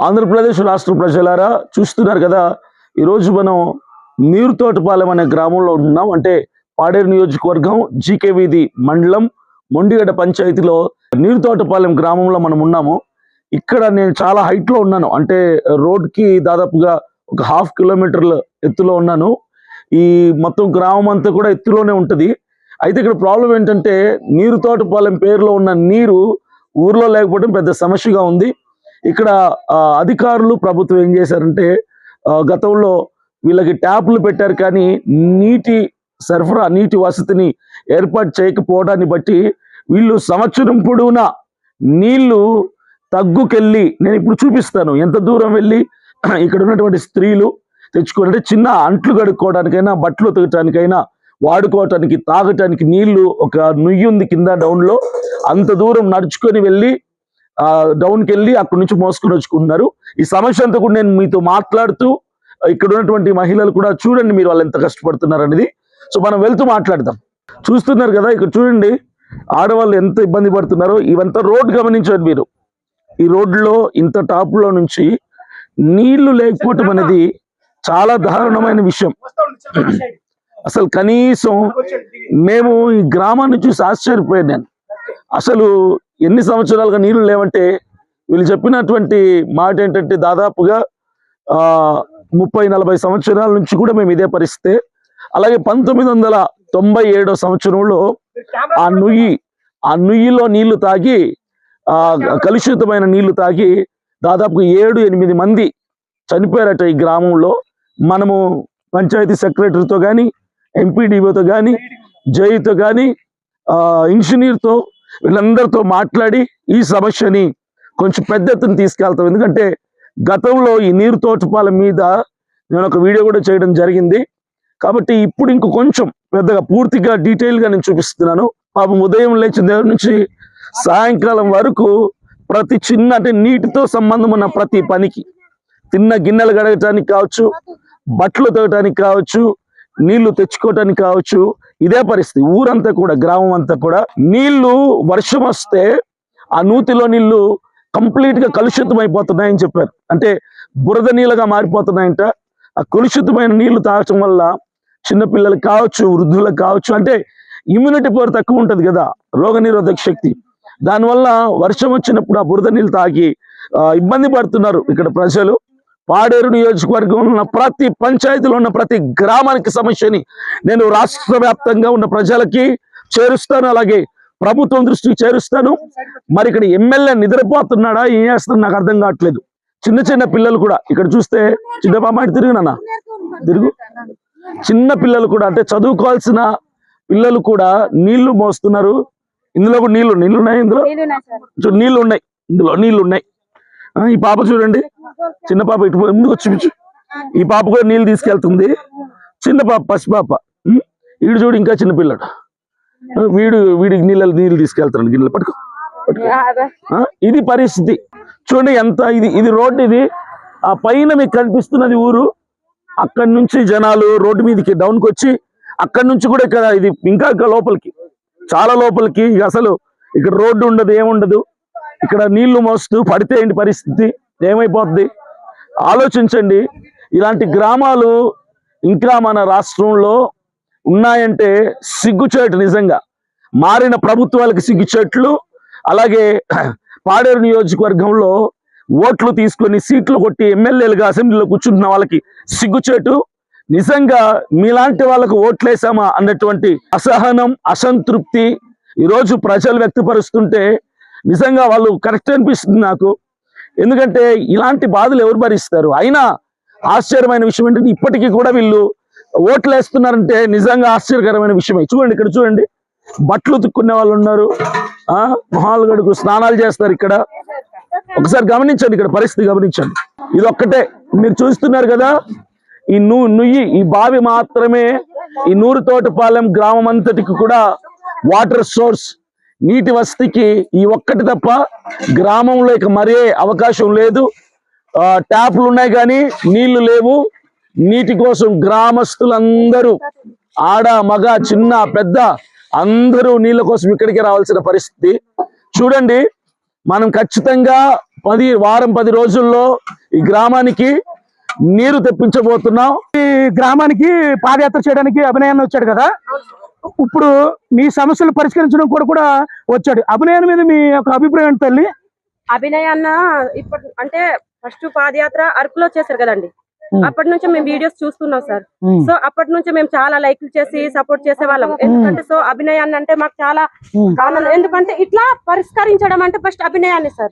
ఆంధ్రప్రదేశ్ రాష్ట్ర ప్రజలారా చూస్తున్నారు కదా, ఈరోజు మనం నీరుతోటపాలెం అనే గ్రామంలో ఉన్నాం. అంటే పాడేరు నియోజకవర్గం జీకే వీధి మండలం మొండిగడ్డ పంచాయతీలో నీరుతోటపాలెం గ్రామంలో మనం ఉన్నాము. ఇక్కడ నేను చాలా హైట్లో ఉన్నాను, అంటే రోడ్కి దాదాపుగా ఒక 1/2 కిలోమీటర్ల ఎత్తులో ఉన్నాను. ఈ మొత్తం గ్రామం అంతా కూడా ఎత్తులోనే ఉంటుంది. అయితే ఇక్కడ ప్రాబ్లం ఏంటంటే నీరుతోటపాలెం పేరులో ఉన్న నీరు ఊర్లో లేకపోవడం పెద్ద సమస్యగా ఉంది. ఇక్కడ అధికారులు ప్రభుత్వం ఏం చేశారంటే గతంలో వీళ్ళకి ట్యాప్లు పెట్టారు, కానీ నీటి సరఫరా నీటి వసతిని ఏర్పాటు చేయకపోవడాన్ని బట్టి వీళ్ళు సంవత్సరం పొడవునా నీళ్లు తగ్గుకెళ్ళి, నేను ఇప్పుడు చూపిస్తాను ఎంత దూరం వెళ్ళి ఇక్కడ ఉన్నటువంటి స్త్రీలు తెచ్చుకుంటే చిన్న అంట్లు కడుక్కోవడానికైనా బట్టలు ఉతకటానికైనా వాడుకోవటానికి తాగటానికి నీళ్లు ఒక నుయ్యి ఉంది కింద డౌన్లో, అంత దూరం నడుచుకొని వెళ్ళి డౌన్కి వెళ్ళి అక్కడి నుంచి మోసుకొని వచ్చుకుంటున్నారు. ఈ సమస్య అంతా కూడా నేను మీతో మాట్లాడుతూ ఇక్కడ ఉన్నటువంటి మహిళలు కూడా చూడండి మీరు వాళ్ళు ఎంత కష్టపడుతున్నారు అనేది. సో మనం వెళ్తూ మాట్లాడదాం. చూస్తున్నారు కదా ఇక్కడ చూడండి ఆడవాళ్ళు ఎంత ఇబ్బంది పడుతున్నారో. ఇవంతా రోడ్ గమనించండి మీరు. ఈ రోడ్లో ఇంత టాప్లో నుంచి నీళ్లు లేకపోవటం అనేది చాలా దారుణమైన విషయం. అసలు కనీసం మేము ఈ గ్రామాన్ని చూసి ఆశ్చర్యపోయాను నేను. అసలు ఎన్ని సంవత్సరాలుగా నీళ్లు లేవంటే వీళ్ళు చెప్పినటువంటి మాట ఏంటంటే దాదాపుగా 30-40 సంవత్సరాల నుంచి కూడా మేము ఇదే పరిస్థితి. అలాగే 1997 సంవత్సరంలో ఆ నుయ్యిలో నీళ్లు తాగి కలుషితమైన నీళ్లు తాగి దాదాపు 7-8 మంది చనిపోయారట ఈ గ్రామంలో. మనము పంచాయతీ సెక్రటరీతో కానీ ఎంపీడీఓతో కానీ జైతో కానీ ఇంజనీర్తో వీళ్ళందరితో మాట్లాడి ఈ సమస్యని కొంచెం పెద్ద ఎత్తున తీసుకెళ్తాం. ఎందుకంటే గతంలో ఈ నీరుతోటపాలెం మీద నేను ఒక వీడియో కూడా చేయడం జరిగింది. కాబట్టి ఇప్పుడు ఇంకో కొంచెం పెద్దగా పూర్తిగా డీటెయిల్గా నేను చూపిస్తున్నాను. పాపం ఉదయం లేచిన దగ్గర నుంచి సాయంకాలం వరకు ప్రతి చిన్న, అంటే నీటితో సంబంధం ఉన్న ప్రతి పనికి, తిన్న గిన్నెలు కడగటానికి కావచ్చు, బట్టలు తగ్గటానికి కావచ్చు, నీళ్లు తెచ్చుకోవటానికి కావచ్చు, ఇదే పరిస్థితి. ఊరంతా కూడా గ్రామం అంతా కూడా నీళ్లు వర్షం వస్తే ఆ నూతిలో నీళ్లు కంప్లీట్ గా కలుషితం అయిపోతున్నాయని చెప్పారు. అంటే బురద నీళ్ళగా మారిపోతున్నాయంట. ఆ కలుషితమైన నీళ్లు తాగటం వల్ల చిన్నపిల్లలకు కావచ్చు, వృద్ధులకు కావచ్చు, అంటే ఇమ్యూనిటీ పవర్ తక్కువ ఉంటుంది కదా, రోగనిరోధక శక్తి. దానివల్ల వర్షం వచ్చినప్పుడు ఆ బురద నీళ్ళు తాగి ఇబ్బంది పడుతున్నారు ఇక్కడ ప్రజలు. పాడేరు నియోజకవర్గంలో ఉన్న ప్రతి పంచాయతీలో ఉన్న ప్రతి గ్రామానికి సమస్యని నేను రాష్ట్ర వ్యాప్తంగా ఉన్న ప్రజలకి చేరుస్తాను, అలాగే ప్రభుత్వం దృష్టికి చేరుస్తాను. మరి ఇక్కడ ఎమ్మెల్యే నిద్రపోతున్నాడా, ఏం చేస్తున్నా నాకు అర్థం కావట్లేదు. చిన్న చిన్న పిల్లలు కూడా ఇక్కడ చూస్తే, చిన్న పాప తిరుగునా తిరుగు, చిన్న పిల్లలు కూడా, అంటే చదువుకోవాల్సిన పిల్లలు కూడా నీళ్లు మోస్తున్నారు. ఇందులో కూడా నీళ్లు ఉన్నాయి, ఇందులో నీళ్లు ఉన్నాయి, ఇందులో నీళ్లు ఉన్నాయి. ఈ పాప చూడండి, చిన్న పాప ఇటు ముందుకు చూపించు. ఈ పాప కూడా నీళ్ళు తీసుకెళ్తుంది, చిన్న పాప, పసిపాప. వీడు చూడు ఇంకా చిన్న పిల్లడు, వీడికి నీళ్ళు తీసుకెళ్తాడు, గిన్నెలు పట్టుకో. ఇది పరిస్థితి చూడండి ఎంత. ఇది రోడ్డు, ఇది ఆ పైన మీకు కనిపిస్తున్నది ఊరు. అక్కడి నుంచి జనాలు రోడ్డు మీదకి డౌన్కి వచ్చి అక్కడి నుంచి కూడా ఇక్కడ ఇది ఇంకా లోపలికి, చాలా లోపలికి. అసలు ఇక్కడ రోడ్డు ఉండదు, ఏముండదు. ఇక్కడ నీళ్లు మోస్తూ పడితే ఏంటి పరిస్థితి, ఏమైపోద్ది ఆలోచించండి. ఇలాంటి గ్రామాలు ఇంకా మన రాష్ట్రంలో ఉన్నాయంటే సిగ్గుచేటు. నిజంగా మారిన ప్రభుత్వాలకు సిగ్గుచేట్లు. అలాగే పాడేరు నియోజకవర్గంలో ఓట్లు తీసుకొని సీట్లు కొట్టి ఎమ్మెల్యేలుగా అసెంబ్లీలో కూర్చుంటున్న వాళ్ళకి సిగ్గుచేటు. నిజంగా మీలాంటి వాళ్ళకు ఓట్లేసామా అన్నటువంటి అసహనం, అసంతృప్తి ఈరోజు ప్రజలు వ్యక్తపరుస్తుంటే నిజంగా వాళ్ళు కరెక్ట్ అనిపిస్తుంది నాకు. ఎందుకంటే ఇలాంటి బాధలు ఎవరు భరిస్తారు? అయినా ఆశ్చర్యమైన విషయం ఏంటంటే ఇప్పటికీ కూడా వీళ్ళు ఓట్లు వేస్తున్నారంటే నిజంగా ఆశ్చర్యకరమైన విషయమే. చూడండి ఇక్కడ చూడండి, బట్టలు ఉతుక్కునే వాళ్ళు ఉన్నారు, మొహాలు గడుకు స్నానాలు చేస్తారు. ఇక్కడ ఒకసారి గమనించండి, ఇక్కడ పరిస్థితి గమనించండి. ఇది ఒక్కటే మీరు చూస్తున్నారు కదా, ఈ నుయ్యి, ఈ బావి మాత్రమే ఈ నీరుతోటపాలెం గ్రామం అంతటికి కూడా వాటర్ సోర్స్, నీటి వసతికి ఈ ఒక్కటి తప్ప గ్రామంలో ఇక మరే అవకాశం లేదు. ట్యాప్లు ఉన్నాయి కానీ నీళ్లు లేవు. నీటి కోసం గ్రామస్తులందరూ, ఆడ మగ చిన్న పెద్ద అందరూ నీళ్ళ కోసం ఇక్కడికి రావాల్సిన పరిస్థితి. చూడండి, మనం ఖచ్చితంగా వారం 10 రోజుల్లో ఈ గ్రామానికి నీరు తెప్పించబోతున్నాం. ఈ గ్రామానికి పాదయాత్ర చేయడానికి అభినయాన్ని వచ్చాడు కదా, ఇప్పుడు మీ సమస్యలు పరిష్కరించడం కూడా వచ్చాడు. అభినయాన్ని మీద మీ యొక్క అభిప్రాయం తల్లి? అభినయాన్న ఇప్పుడు అంటే ఫస్ట్ పాదయాత్ర అరకులో చేశారు కదండి, అప్పటి నుంచి మేము వీడియోస్ చూస్తున్నాం సార్. సో అప్పటి నుంచి మేము చాలా లైక్లు చేసి సపోర్ట్ చేసే వాళ్ళం. ఎందుకంటే సో అభినయాన్ని అంటే మాకు చాలా ఆనందం. ఎందుకంటే ఇట్లా పరిష్కరించడం అంటే ఫస్ట్ అభినయాన్ని సార్.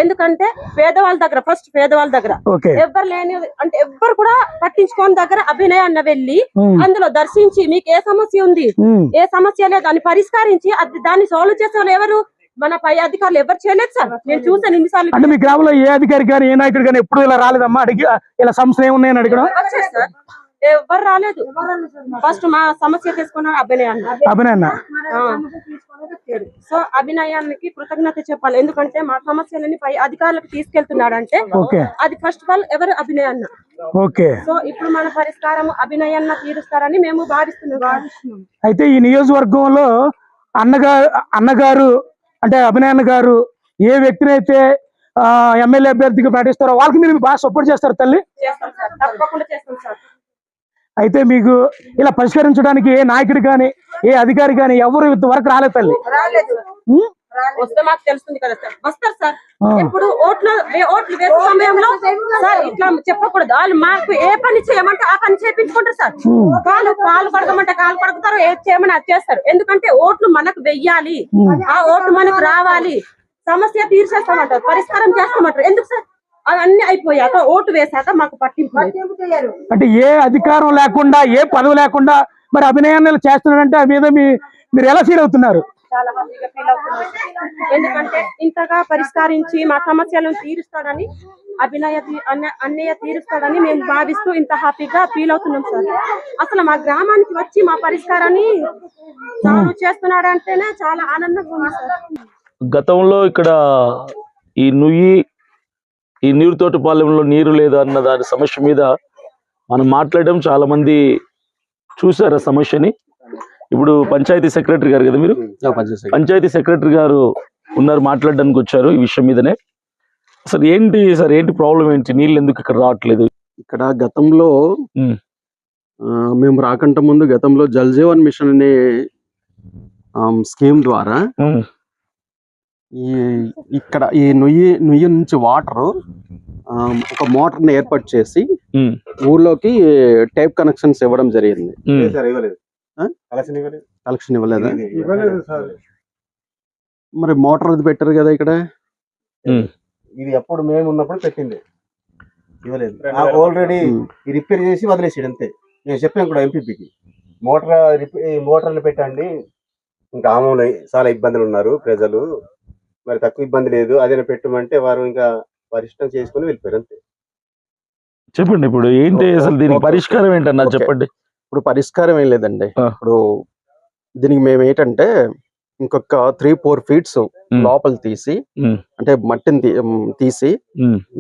ఎందుకంటే పేదవాళ్ళ దగ్గర ఫస్ట్ పేదవాళ్ళ దగ్గర ఎవ్వరు లేని అంటే ఎవ్వరు కూడా పట్టించుకోని దగ్గర అభినయాన్ని వెళ్ళి అందులో దర్శించి మీకు ఏ సమస్య ఉంది, ఏ సమస్య లేదు దాన్ని పరిష్కరించి దాన్ని సాల్వ్ చేసే వాళ్ళు ఎవరు? మన పై అధికారులు ఎవరు చేయలేదు సార్. నేను చూసాను ఇన్నిసార్లు. అంటే మీ గ్రామంలో ఏ అధికారి కానీ ఏ నాయకుడు కానీ ఎప్పుడు ఇలా రాలేదమ్మా? అడిగి ఇలా సమస్యలు ఏమున్నాయని అడగడం ఎవరు రాలేదు. ఫస్ట్ మా సమస్య తీసుకున్నారు అభినయన్న. సో అభినయానికి కృతజ్ఞత చెప్పాలి. ఎందుకంటే మా సమస్యలని పై అధికారులకు తీసుకెళ్తున్నాడు అంటే అది ఫస్ట్ ఆఫ్ ఆల్ ఎవరు? అభినయన్న. సో ఇప్పుడు మన పరిష్కారం అభినయన్న తీరుస్తారని మేము భావిస్తున్నాం. అయితే ఈ నియోజకవర్గంలో అన్నగారు అంటే అభినయన్న గారు ఏ వ్యక్తిని అయితే ఎమ్మెల్యే అభ్యర్థిగా ప్రకటిస్తారో వాళ్ళకి మీరు బాగా సపోర్ట్ చేస్తారు తల్లి? తప్పకుండా చేస్తాం సార్. అయితే మీకు ఇలా పరిష్కరించడానికి ఏ నాయకుడు కానీ ఏ అధికారి కానీ ఎవరు ఇంతవరకు రాలేదు తల్లి? వస్తే మాకు తెలుస్తుంది కదా సార్. వస్తారు సార్. ఇప్పుడు ఓట్లు వేసే సమయంలో సార్ ఇట్లా చెప్పకూడదు. వాళ్ళు మాకు ఏ పని చేయమంటే ఆ పని చేయించుకుంటారు సార్. కాలు కడగమంటే కాలు కడుగుతారు, ఏది చేయమని అది చేస్తారు. ఎందుకంటే ఓట్లు మనకు వెయ్యాలి, ఆ ఓట్లు మనకు రావాలి, సమస్య తీర్చేస్తామంటారు, పరిష్కారం చేస్తామంటారు. ఎందుకు సార్? అవన్నీ అయిపోయాక ఓటు వేసాక మాకు పట్టింపు. అంటే ఏ అధికారం లేకుండా ఏ పదవి లేకుండా మరి అభినయాన్ని చేస్తున్నారంటే ఆ మీద మీరు ఎలా ఫీల్ అవుతున్నారు? చాలా హ్యాపీగా ఫీల్ అవుతున్నారు. ఎందుకంటే ఇంతగా పరిష్కరించి మా సమస్యలను తీరుస్తాడని అన్నయ్య తీరుస్తాడని మేము భావిస్తూ ఇంత హ్యాపీగా ఫీల్ అవుతున్నాం సార్. అసలు మా గ్రామానికి వచ్చి మా పరిష్కారాన్ని సాల్వ్ చేస్తున్నాడంటేనే చాలా ఆనందంగా ఉంది సార్. గతంలో ఇక్కడ ఈ నీరుతోటిపాలెంలో నీరు లేదు అన్న దాని సమస్య మీద మనం మాట్లాడడం చాలా మంది చూసారు ఆ సమస్యని. ఇప్పుడు పంచాయతీ సెక్రటరీ గారు కదా మీరు? పంచాయతీ సెక్రటరీ గారు ఉన్నారు, మాట్లాడడానికి వచ్చారు ఈ విషయం మీదనే. అసలు ఏంటి ప్రాబ్లం ఏంటి? నీళ్ళు ఎందుకు ఇక్కడ రావట్లేదు? ఇక్కడ గతంలో మేము రాకంటే ముందు గతంలో జల్ జీవన్ మిషన్ అనే స్కీమ్ ద్వారా ఇక్కడ ఈ నుయ్యి నుంచి వాటర్ ఒక మోటార్ ని ఏర్పాటు చేసి ఊర్లోకి టైప్ కనెక్షన్స్ ఇవ్వడం జరిగింది. కలెక్షన్ ఇవ్వలేదా? మరి మోటార్ అది పెట్టారు కదా ఇక్కడ. ఇది ఎప్పుడు మేము ఉన్నప్పుడు పెట్టింది, ఇవ్వలేదు. ఆల్రెడీ రిపేర్ చేసి వదిలేసాడు అంతే. నేను చెప్పాను కూడా ఎంపీపీకి, మోటార్లు పెట్టండి, ఇంకా ఆమెలో చాలా ఇబ్బందులు ఉన్నారు ప్రజలు, మరి తక్కువ ఇబ్బంది లేదు, అదేనా పెట్టమంటే వారు ఇంకా వారి ఇష్టం చేసుకుని వెళ్ళిపోయారు అంతే. చెప్పండి ఇప్పుడు ఏంటి అసలు దీనికి పరిష్కారం ఏంటన్నా చెప్పండి. ఇప్పుడు పరిష్కారం ఏం లేదండి. ఇప్పుడు దీనికి మేము ఏంటంటే ఇంకొక 3-4 ఫీట్స్ లోపల తీసి అంటే మట్టిని తీసి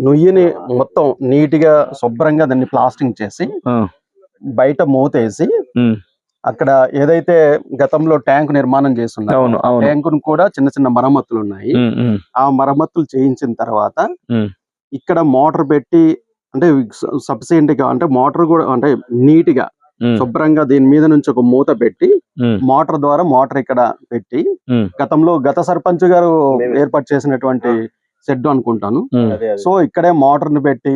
నుయ్యిని మొత్తం నీట్ గా శుభ్రంగా దాన్ని ప్లాస్టింగ్ చేసి బయట మూతేసి అక్కడ ఏదైతే గతంలో ట్యాంక్ నిర్మాణం చేస్తున్నారు ట్యాంకును కూడా చిన్న చిన్న మరమ్మతులు ఉన్నాయి. ఆ మరమ్మతులు చేయించిన తర్వాత ఇక్కడ మోటార్ పెట్టి అంటే సఫిషియెంట్ గా అంటే మోటార్ కూడా అంటే నీట్ గా శుభ్రంగా దీని మీద నుంచి ఒక మూత పెట్టి మోటార్ ద్వారా మోటార్ ఇక్కడ పెట్టి గతంలో గత సర్పంచ్ గారు ఏర్పాటు చేసినటువంటి షెడ్ అనుకుంటాను. సో ఇక్కడే మోటార్ ని పెట్టి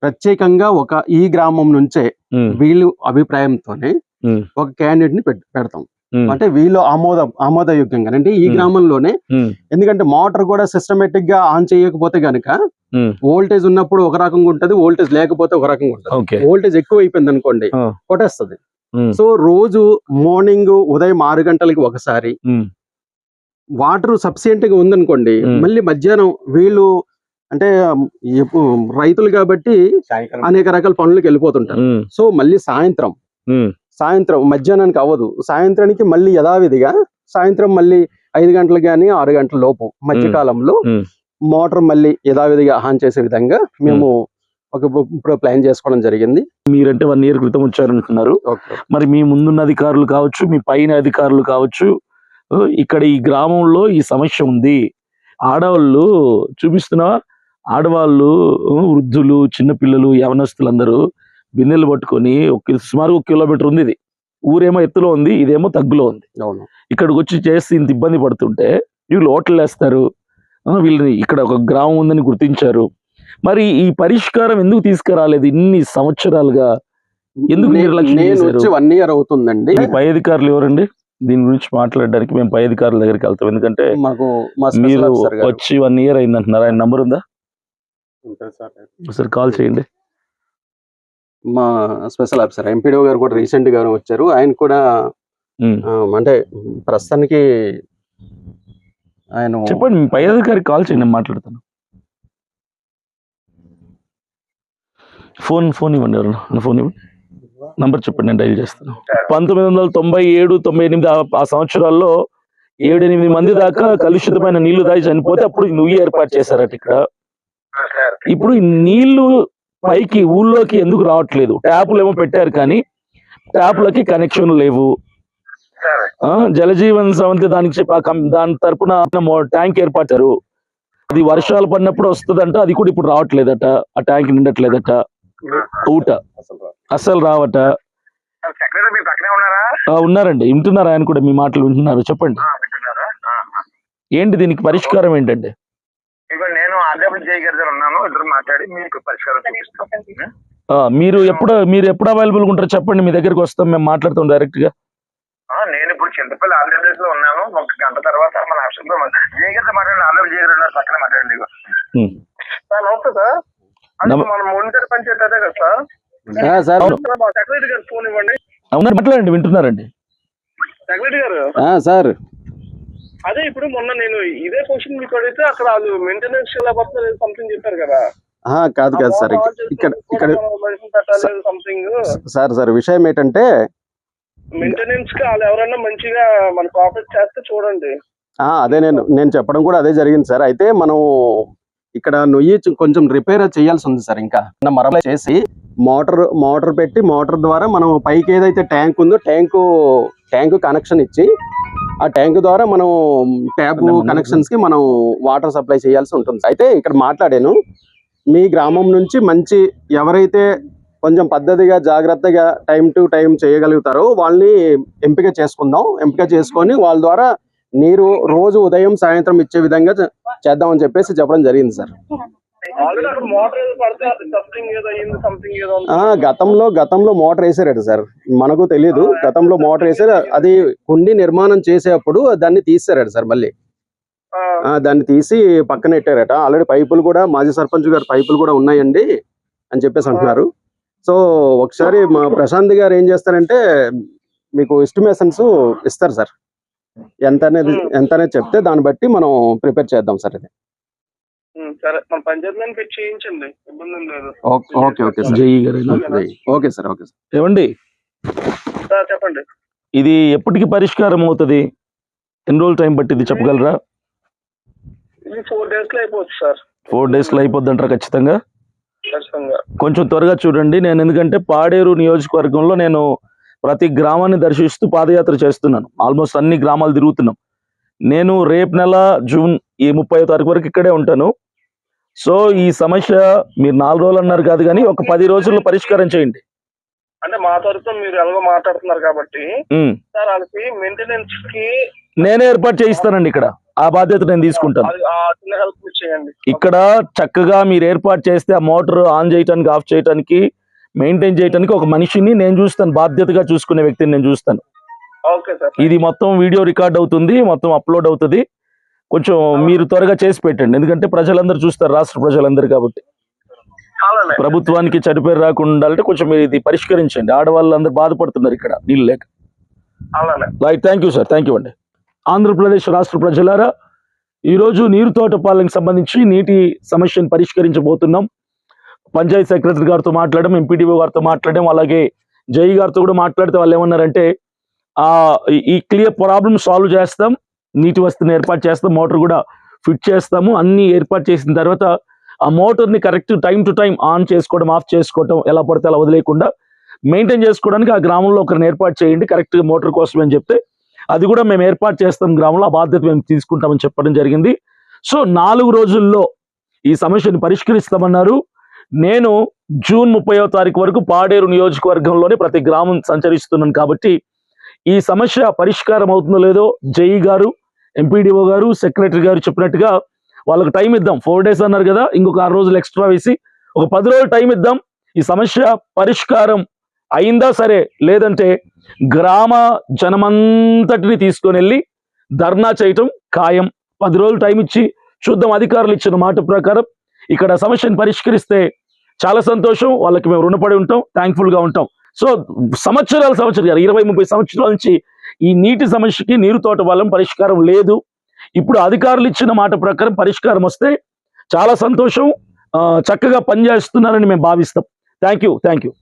ప్రత్యేకంగా ఈ గ్రామం నుంచే వీళ్ళు అభిప్రాయంతోనే ఒక క్యాండిడేట్ ని పెడతాం. అంటే వీళ్ళు ఆమోదయోగ్యంగా అంటే ఈ గ్రామంలోనే. ఎందుకంటే మోటార్ కూడా సిస్టమేటిక్ గా ఆన్ చేయకపోతే గనక వోల్టేజ్ ఉన్నప్పుడు ఒక రకంగా ఉంటది, వోల్టేజ్ లేకపోతే ఒక రకంగా ఉంటది. వోల్టేజ్ ఎక్కువ అయిపోయింది అనుకోండి కొట్టేస్తుంది. సో రోజు మార్నింగ్ ఉదయం 6 గంటలకి ఒకసారి వాటర్ సఫిషియెంట్ గా ఉందనుకోండి, మళ్ళీ మధ్యాహ్నం వీళ్ళు అంటే రైతులు కాబట్టి అనేక రకాల పనులకు వెళ్ళిపోతుంటారు. సో మళ్ళీ సాయంత్రం మధ్యాహ్నానికి అవ్వదు, సాయంత్రానికి మళ్ళీ యథావిధిగా సాయంత్రం మళ్ళీ 5 గంటలకు కానీ 6 గంటల లోపు మధ్యకాలంలో మోటార్ మళ్ళీ యథావిధిగా ఆన్ చేసే విధంగా మేము ఇప్పుడు ప్లాన్ చేసుకోవడం జరిగింది. మీరంటే 1 year క్రితం వచ్చారంటున్నారు. మరి మీ ముందున్న అధికారులు కావచ్చు, మీ పైన అధికారులు కావచ్చు, ఇక్కడ ఈ గ్రామంలో ఈ సమస్య ఉంది, ఆడవాళ్ళు చూపిస్తున్నావా, ఆడవాళ్ళు, వృద్ధులు, చిన్నపిల్లలు, యవనస్తులందరూ బిందెలు పట్టుకొని సుమారు 1 కిలోమీటర్ ఉంది. ఇది ఊరేమో ఎత్తులో ఉంది, ఇదేమో తగ్గులో ఉంది. అవును. ఇక్కడికి వచ్చి చేసి ఇంత ఇబ్బంది పడుతుంటే వీళ్ళు హోటల్ వేస్తారు. వీళ్ళని ఇక్కడ ఒక గ్రామం ఉందని గుర్తించారు. మరి ఈ పరిష్కారం ఎందుకు తీసుకురాలేదు ఇన్ని సంవత్సరాలుగా? ఎందుకు నిర్లక్ష్యం నేను చేశారు? వచ్చి 1 year అవుతుందండి. ఈ పై అధికారులు ఎవరండి దీని గురించి మాట్లాడడానికి? మేము పై అధికారుల దగ్గరికి వెళ్తాం, ఎందుకంటే మాకు మా స్పెషల్ మీరు ఆఫీసర్ గారు వచ్చి 1 year అయిందంటున్నారు. ఆయన నంబర్ ఉందా? ఒకసారి కాల్ చేయండి. మా స్పెషల్ ఆఫీసర్ ఎంపీడీఓ గారు కూడా రీసెంట్ గా వచ్చారు. ఆయన కూడా అంటే ప్రస్తుతానికి ఆయన చెప్పండి, మీ పై అధికారికి కాల్ చేయండి, నేను మాట్లాడతాను. ఫోన్ ఇవ్వండి, ఎవరు ఫోన్ ఇవ్వండి, నంబర్ చెప్పండి, నేను డైల్ చేస్తాను. 1997, 98 ఆ సంవత్సరాల్లో 7-8 మంది దాకా కలుషితమైన నీళ్లు దాగి చనిపోతే అప్పుడు నువ్వు ఏర్పాటు చేశారట ఇక్కడ. ఇప్పుడు ఈ నీళ్లు పైకి ఊళ్ళోకి ఎందుకు రావట్లేదు? ట్యాపులు ఏమో పెట్టారు కానీ ట్యాపులకి కనెక్షన్ లేవు. జలజీవన్ సమితి దానికి దాని తరపున ట్యాంక్ ఏర్పరిచారు. అది వర్షాలు పడినప్పుడు వస్తుందంట, అది కూడా ఇప్పుడు రావట్లేదట. ఆ ట్యాంక్ నిండట్లేదట. ఊట అస్సలు రావట. ఉన్నారండి, వింటున్నారు, ఆయన కూడా మీ మాటలు వింటున్నారు. చెప్పండి, ఏంటి దీనికి పరిష్కారం ఏంటండి? నేను ఆర్డబ్ల్యూ జై గారి దగ్గర ఉన్నాను, ఇద్దరు మాట్లాడి మీకు పరిష్కారం చూపిస్తాం. మీరు ఎప్పుడు అవైలబుల్ ఉంటారో చెప్పండి, మీ దగ్గరికి వస్తాం, మేము మాట్లాడతాం డైరెక్ట్ గా. నేను ఇప్పుడు చింతపల్లి ఆర్డబ్ల్యూస్ లో ఉన్నాను. 1 గంట తర్వాత మన ఆప్షన్ లో జై గారితో మాట్లాడండి. ఆర్డబ్ల్యూ జై గారు ఉన్నారు, పక్కన మాట్లాడండి. సార్ నమస్తే సార్. అంటే మన మోనిటర్ పంచాయతీ అదే కదా సార్? సార్ సెక్రటరీ గారు ఫోన్ ఇవ్వండి. అవునండి, మాట్లాడండి, వింటున్నారండి. సెక్రటరీ గారు సార్ అదే ఇప్పుడు మొన్న నేను ఇదే క్వశ్చన్ మీకు అడిగితే అక్కడ వాళ్ళు మెయింటెనెన్స్ సంథింగ్ చెప్పారు కదా. కాదు సార్, ఇక్కడ సంథింగ్ సార్ విషయం ఏంటంటే మెయింటెనెన్స్ కి వాళ్ళు ఎవరైనా మంచిగా మనకు ఆఫర్ చేస్తే చూడండి. అదే నేను చెప్పడం కూడా అదే జరిగింది సార్. అయితే మనం ఇక్కడ నొయ్యి కొంచెం రిపేర్ చేయాల్సి ఉంది సార్. ఇంకా మరలా చేసి మోటార్ పెట్టి మోటార్ ద్వారా మనం పైకి ఏదైతే ట్యాంక్ ఉందో ట్యాంకు కనెక్షన్ ఇచ్చి ఆ ట్యాంక్ ద్వారా మనం ట్యాప్ కనెక్షన్స్ కి మనం వాటర్ సప్లై చేయాల్సి ఉంటుంది. అయితే ఇక్కడ మాట్లాడాను, మీ గ్రామం నుంచి మంచి ఎవరైతే కొంచెం పద్ధతిగా జాగ్రత్తగా టైం టు టైం చేయగలుగుతారో వాళ్ళని ఎంపిక చేసుకుందాం. ఎంపిక చేసుకొని వాళ్ళ ద్వారా నీరు రోజు ఉదయం సాయంత్రం ఇచ్చే విధంగా చేద్దామని చెప్పేసి చెప్పడం జరిగింది సార్. గతంలో మోటార్ వేసారట సార్, మనకు తెలియదు. గతంలో మోటార్ వేసారు, అది కుండి నిర్మాణం చేసేటప్పుడు దాన్ని తీసారట సార్. మళ్ళీ దాన్ని తీసి పక్కన పెట్టారట. ఆల్రెడీ పైపులు కూడా మాజీ సర్పంచ్ గారు పైపులు కూడా ఉన్నాయండి అని చెప్పేసి అంటున్నారు. సో ఒకసారి మా ప్రశాంత్ గారు ఏం చేస్తారంటే మీకు ఎస్టిమేషన్స్ ఇస్తారు సార్. ఎంత అనేది చెప్తే దాన్ని బట్టి మనం ప్రిపేర్ చేద్దాం సార్. ఇది సరే, మన పంచాయతీ పెట్టి చేయించండి, ఇబ్బంది లేదు. Okay sir. జై గారు, ఓకే సార్. ఏమండి, చెప్పండి, ఇది ఎప్పటికి పరిష్కారం అవుతుంది? ఎన్ని రోజులు టైం పట్టింది చెప్పగలరా? ఇది 4 days లో అయిపోవచ్చు సార్. 4 days లో అయిపోద్ది అంటారా? ఖచ్చితంగా కొంచెం త్వరగా చూడండి. నేను ఎందుకంటే పాడేరు నియోజకవర్గంలో నేను ప్రతి గ్రామాన్ని దర్శిస్తూ పాదయాత్ర చేస్తున్నాను. ఆల్మోస్ట్ అన్ని గ్రామాలు తిరుగుతున్నాం. నేను రేపు నెల జూన్ 30వ తారీఖు వరకు ఇక్కడే ఉంటాను. సో ఈ సమస్య మీరు 4 రోజులు అన్నారు కాదు, కానీ ఒక 10 రోజుల్లో పరిష్కారం చేయండి. అంటే మా తరఫున మీరు ఎలాగో మాట్లాడుతున్నారు కాబట్టి సార్, వాళ్ళకి మెయింటెనెన్స్ కి నేనే ఏర్పాటు చేయిస్తానండి. ఇక్కడ ఆ బాధ్యత నేను తీసుకుంటాను. ఇక్కడ చక్కగా మీరు ఏర్పాటు చేస్తే ఆ మోటార్ ఆన్ చేయడానికి, ఆఫ్ చేయడానికి, మెయింటైన్ చేయడానికి ఒక మనిషిని నేను చూస్తాను. బాధ్యతగా చూసుకునే వ్యక్తిని నేను చూస్తాను. ఇది మొత్తం వీడియో రికార్డ్ అవుతుంది, మొత్తం అప్లోడ్ అవుతుంది. కొంచెం మీరు త్వరగా చేసి పెట్టండి, ఎందుకంటే ప్రజలందరూ చూస్తారు, రాష్ట్ర ప్రజలందరూ. కాబట్టి ప్రభుత్వానికి చెడుపేరు రాకుండా ఉండాలంటే కొంచెం మీరు ఇది పరిష్కరించండి. ఆడవాళ్ళందరూ బాధపడుతున్నారు ఇక్కడ నీళ్ళు లేక. Right, thank you sir, thank you అండి. ఆంధ్రప్రదేశ్ రాష్ట్ర ప్రజలారా, ఈరోజు నీరుతోటపాలెంకి సంబంధించి నీటి సమస్యను పరిష్కరించబోతున్నాం. పంచాయతీ సెక్రటరీ గారితో మాట్లాడడం, ఎంపీడీఓ గారితో మాట్లాడడం, అలాగే జై గారితో కూడా మాట్లాడితే వాళ్ళు ఏమన్నారంటే ఈ క్లియర్ ప్రాబ్లమ్ సాల్వ్ చేస్తాం, నీటి వసతిని ఏర్పాటు చేస్తాం, మోటార్ కూడా ఫిట్ చేస్తాము. అన్ని ఏర్పాటు చేసిన తర్వాత ఆ మోటార్ని correct time to time on చేసుకోవడం, ఆఫ్ చేసుకోవడం, ఎలా పడితే అలా వదిలేయకుండా మెయింటైన్ చేసుకోవడానికి ఆ గ్రామంలో ఒకరిని ఏర్పాటు చేయండి కరెక్ట్గా మోటార్ కోసం అని చెప్తే, అది కూడా మేము ఏర్పాటు చేస్తాం గ్రామంలో, ఆ బాధ్యత మేము తీసుకుంటామని చెప్పడం జరిగింది. సో 4 రోజుల్లో ఈ సమస్యను పరిష్కరిస్తామన్నారు. నేను జూన్ 30వ తారీఖు వరకు పాడేరు నియోజకవర్గంలోనే ప్రతి గ్రామం సంచరిస్తున్నాను కాబట్టి ఈ సమస్య పరిష్కారం అవుతుందో లేదో జేఈ గారు, ఎంపీడీఓ గారు, సెక్రటరీ గారు చెప్పినట్టుగా వాళ్ళకి టైం ఇద్దాం. 4 days అన్నారు కదా, ఇంకొక 6 రోజులు ఎక్స్ట్రా వేసి ఒక 10 రోజులు టైం ఇద్దాం. ఈ సమస్య పరిష్కారం అయిందా సరే, లేదంటే గ్రామ జనమంతటిని తీసుకొని వెళ్ళి ధర్నా చేయటం ఖాయం. 10 రోజులు టైం ఇచ్చి చూద్దాం. అధికారులు ఇచ్చిన మాట ప్రకారం ఇక్కడ సమస్యను పరిష్కరిస్తే చాలా సంతోషం. వాళ్ళకి మేము రుణపడి ఉంటాం, థ్యాంక్ఫుల్ గా ఉంటాం. సో సంవత్సరాలు 20-30 సంవత్సరాల నుంచి ఈ నీటి సమస్యకి నీరు తోట వల్ల పరిష్కారం లేదు. ఇప్పుడు అధికారులు ఇచ్చిన మాట ప్రకారం పరిష్కారం వస్తే చాలా సంతోషం. చక్కగా పనిచేస్తున్నారని మేము భావిస్తాం. Thank you.